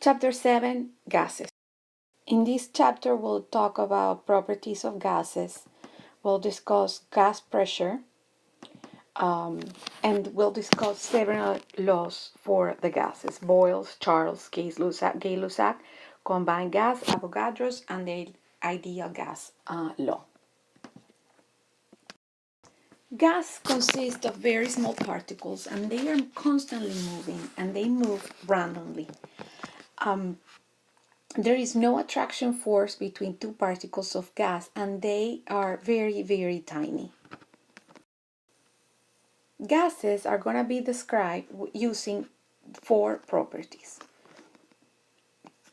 Chapter 7, Gases. In this chapter, we'll talk about properties of gases. We'll discuss gas pressure, and we'll discuss several laws for the gases: Boyle's, Charles, Gay-Lussac, combined gas, Avogadro's, and the ideal gas law. Gas consists of very small particles, and they are constantly moving, and they move randomly. There is no attraction force between two particles of gas, and they are very, very tiny. Gases are going to be described using four properties.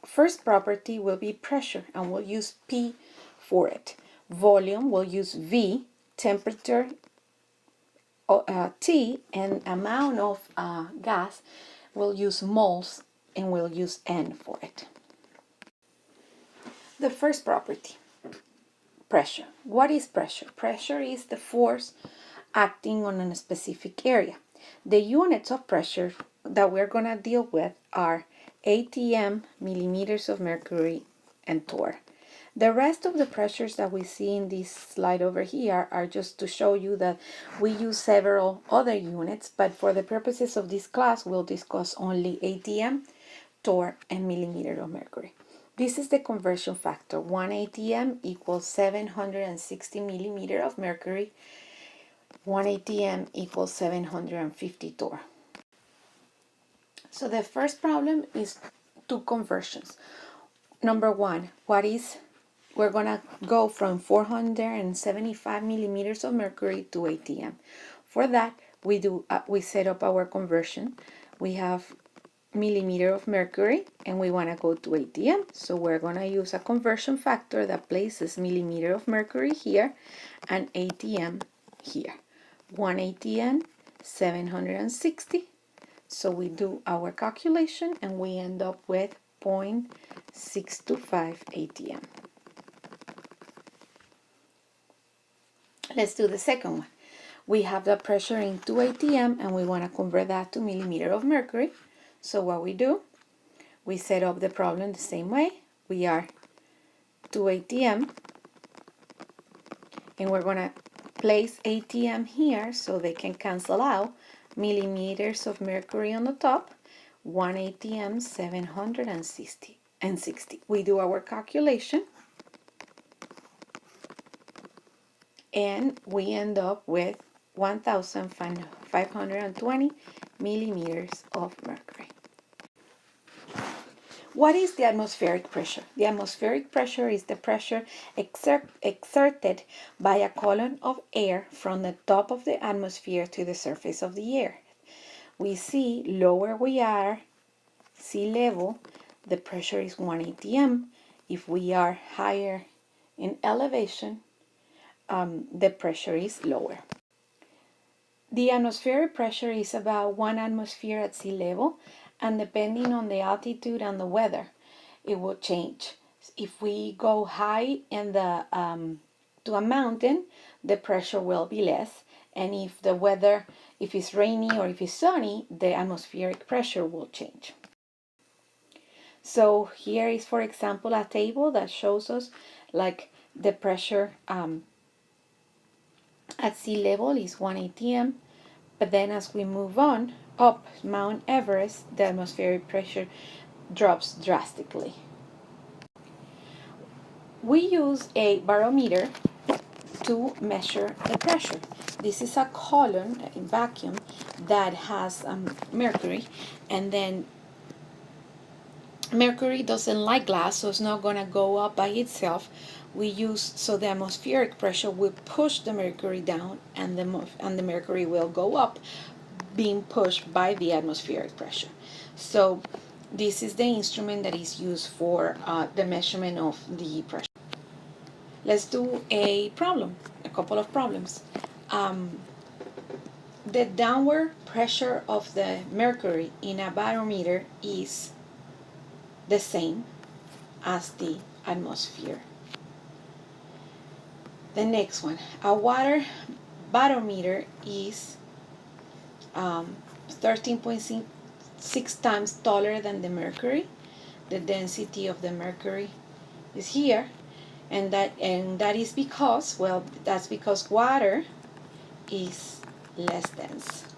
First property will be pressure, and we'll use P for it. Volume, we'll use V. Temperature, T. And amount of gas, we'll use moles, and we'll use N for it. The first property, pressure. What is pressure? Pressure is the force acting on a specific area. The units of pressure that we're going to deal with are ATM, millimeters of mercury, and torr. The rest of the pressures that we see in this slide over here are just to show you that we use several other units, but for the purposes of this class, we'll discuss only ATM, torr, and millimeter of mercury. This is the conversion factor. 1 ATM equals 760 millimeter of mercury. 1 ATM equals 750 torr. So the first problem is two conversions. Number one, we're going to go from 475 millimeters of mercury to ATM. For that, we set up our conversion. We have millimeter of mercury, and we want to go to ATM. So we're going to use a conversion factor that places millimeter of mercury here and ATM here. 1 ATM, 760. So we do our calculation, and we end up with 0.625 ATM. Let's do the second one. We have the pressure in 2 ATM, and we want to convert that to millimeter of mercury. So what we do, we set up the problem the same way. We are 2 ATM, and we're going to place ATM here so they can cancel out. Millimeters of mercury on the top, 1 ATM, 760. We do our calculation, and we end up with 1,520 millimeters of mercury. What is the atmospheric pressure? The atmospheric pressure is the pressure exerted by a column of air from the top of the atmosphere to the surface of the earth. We see lower we are, sea level, the pressure is 1 ATM. If we are higher in elevation, the pressure is lower. The atmospheric pressure is about 1 atmosphere at sea level, and depending on the altitude and the weather, it will change. If we go high in the to a mountain, the pressure will be less, and if the weather, if it's rainy or if it's sunny, the atmospheric pressure will change. So here is, for example, a table that shows us like the pressure at sea level is 1 ATM, but then as we move on up Mount Everest, the atmospheric pressure drops drastically. We use a barometer to measure the pressure. This is a column in vacuum that has mercury, and then mercury doesn't like glass, so it's not going to go up by itself. So the atmospheric pressure will push the mercury down, and the mercury will go up, being pushed by the atmospheric pressure. So this is the instrument that is used for the measurement of the pressure. Let's do a couple of problems. The downward pressure of the mercury in a barometer is the same as the atmosphere. The next one, a water barometer is 13.6 times taller than the mercury. the density of the mercury is here, and that is because, well, that's because water is less dense.